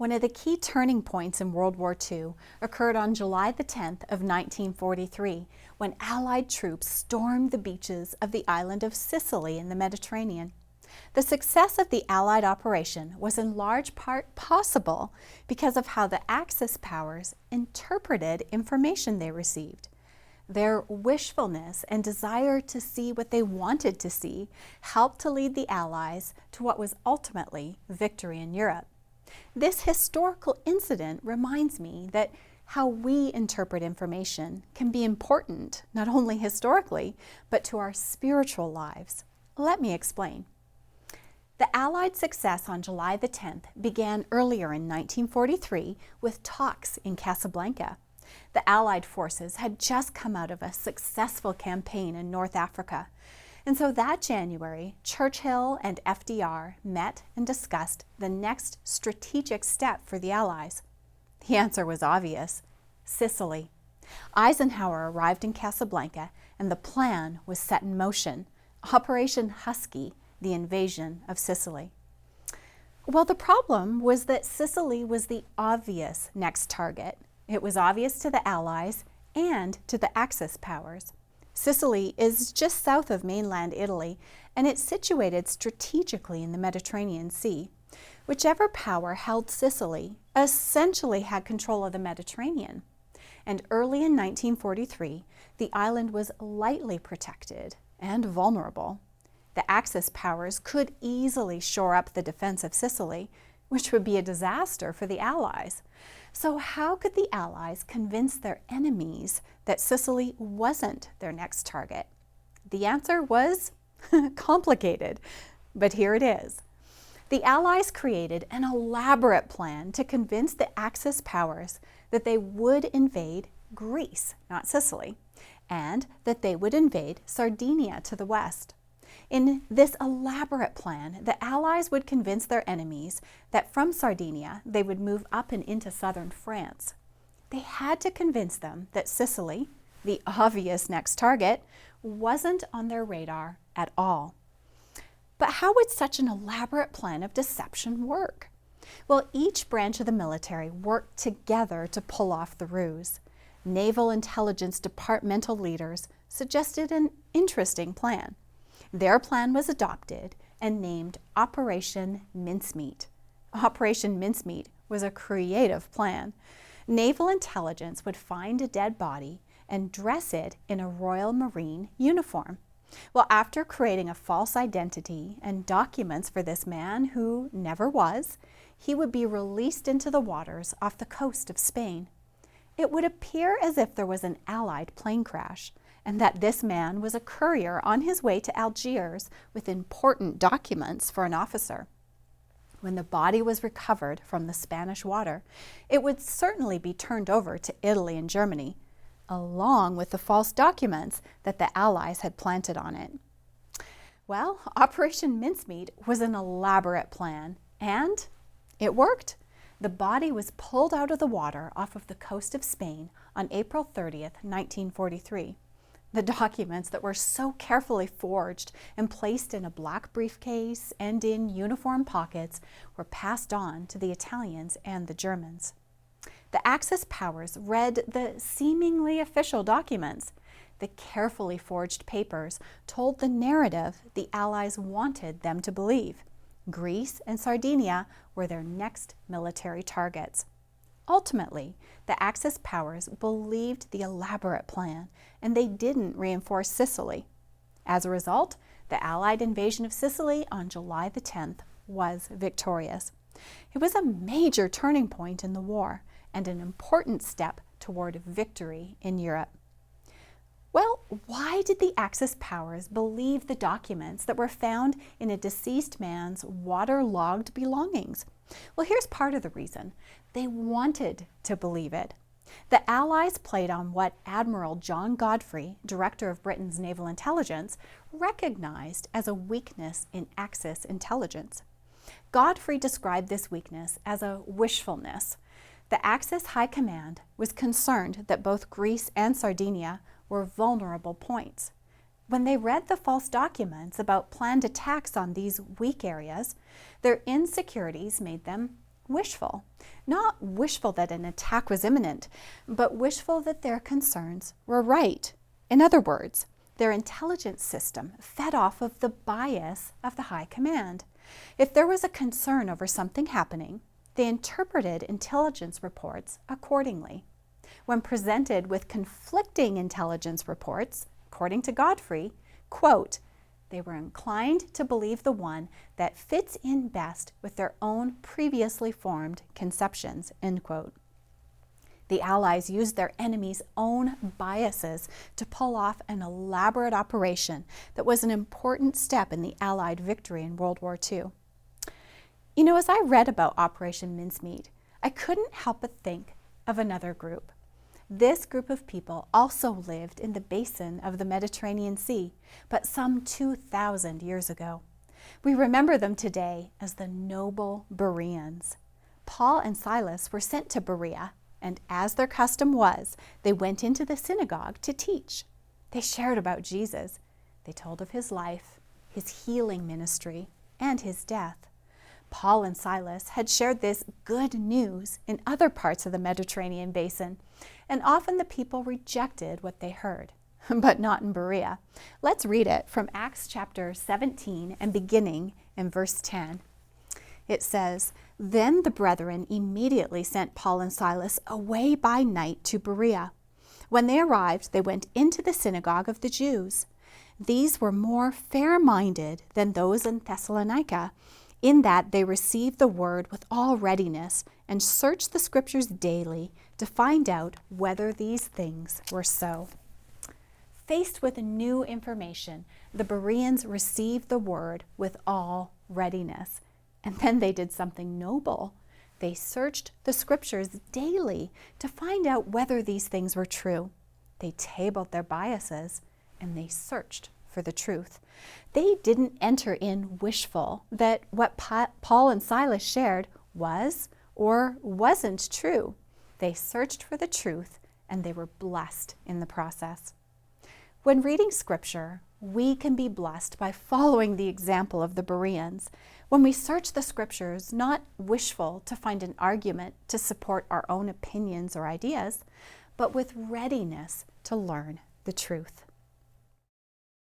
One of the key turning points in World War II occurred on July the 10th of 1943, when Allied troops stormed the beaches of the island of Sicily in the Mediterranean. The success of the Allied operation was in large part possible because of how the Axis powers interpreted information they received. Their wishfulness and desire to see what they wanted to see helped to lead the Allies to what was ultimately victory in Europe. This historical incident reminds me that how we interpret information can be important, not only historically, but to our spiritual lives. Let me explain. The Allied success on July the 10th began earlier in 1943 with talks in Casablanca. The Allied forces had just come out of a successful campaign in North Africa. And so that January, Churchill and FDR met and discussed the next strategic step for the Allies. The answer was obvious: Sicily. Eisenhower arrived in Casablanca, and the plan was set in motion: Operation Husky, the invasion of Sicily. Well, the problem was that Sicily was the obvious next target. It was obvious to the Allies and to the Axis powers. Sicily is just south of mainland Italy, and it's situated strategically in the Mediterranean Sea. Whichever power held Sicily essentially had control of the Mediterranean. And early in 1943, the island was lightly protected and vulnerable. The Axis powers could easily shore up the defense of Sicily, which would be a disaster for the Allies. So how could the Allies convince their enemies that Sicily wasn't their next target? The answer was complicated, but here it is. The Allies created an elaborate plan to convince the Axis powers that they would invade Greece, not Sicily, and that they would invade Sardinia to the west. In this elaborate plan, the Allies would convince their enemies that from Sardinia they would move up and into southern France. They had to convince them that Sicily, the obvious next target, wasn't on their radar at all. But how would such an elaborate plan of deception work? Well, each branch of the military worked together to pull off the ruse. Naval intelligence departmental leaders suggested an interesting plan. Their plan was adopted and named Operation Mincemeat. Operation Mincemeat was a creative plan. Naval intelligence would find a dead body and dress it in a Royal Marine uniform. Well, after creating a false identity and documents for this man who never was, he would be released into the waters off the coast of Spain. It would appear as if there was an Allied plane crash, and that this man was a courier on his way to Algiers with important documents for an officer. When the body was recovered from the Spanish water, it would certainly be turned over to Italy and Germany, along with the false documents that the Allies had planted on it. Well, Operation Mincemeat was an elaborate plan, and it worked. The body was pulled out of the water off of the coast of Spain on April 30th, 1943. The documents that were so carefully forged and placed in a black briefcase and in uniform pockets were passed on to the Italians and the Germans. The Axis powers read the seemingly official documents. The carefully forged papers told the narrative the Allies wanted them to believe. Greece and Sardinia were their next military targets. Ultimately, the Axis powers believed the elaborate plan, and they didn't reinforce Sicily. As a result, the Allied invasion of Sicily on July the 10th was victorious. It was a major turning point in the war and an important step toward victory in Europe. Well, why did the Axis powers believe the documents that were found in a deceased man's waterlogged belongings? Well, here's part of the reason. They wanted to believe it. The Allies played on what Admiral John Godfrey, director of Britain's naval intelligence, recognized as a weakness in Axis intelligence. Godfrey described this weakness as a wishfulness. The Axis High Command was concerned that both Greece and Sardinia were vulnerable points. When they read the false documents about planned attacks on these weak areas, their insecurities made them wishful. Not wishful that an attack was imminent, but wishful that their concerns were right. In other words, their intelligence system fed off of the bias of the high command. If there was a concern over something happening, they interpreted intelligence reports accordingly. When presented with conflicting intelligence reports, according to Godfrey, quote, they were inclined to believe the one that fits in best with their own previously formed conceptions, end quote. The Allies used their enemy's own biases to pull off an elaborate operation that was an important step in the Allied victory in World War II. You know, as I read about Operation Mincemeat, I couldn't help but think of another group. This group of people also lived in the basin of the Mediterranean Sea, but some 2,000 years ago. We remember them today as the noble Bereans. Paul and Silas were sent to Berea, and as their custom was, they went into the synagogue to teach. They shared about Jesus. They told of his life, his healing ministry, and his death. Paul and Silas had shared this good news in other parts of the Mediterranean basin, and often the people rejected what they heard, but not in Berea. Let's read it from Acts chapter 17 and beginning in verse 10. It says, "Then the brethren immediately sent Paul and Silas away by night to Berea. When they arrived, they went into the synagogue of the Jews. These were more fair-minded than those in Thessalonica, in that they received the word with all readiness and searched the scriptures daily to find out whether these things were so." Faced with new information, the Bereans received the word with all readiness. And then they did something noble. They searched the scriptures daily to find out whether these things were true. They tabled their biases and they searched for the truth. They didn't enter in wishful that what Paul and Silas shared was or wasn't true. They searched for the truth and they were blessed in the process. When reading scripture, we can be blessed by following the example of the Bereans. When we search the scriptures, not wishful to find an argument to support our own opinions or ideas, but with readiness to learn the truth.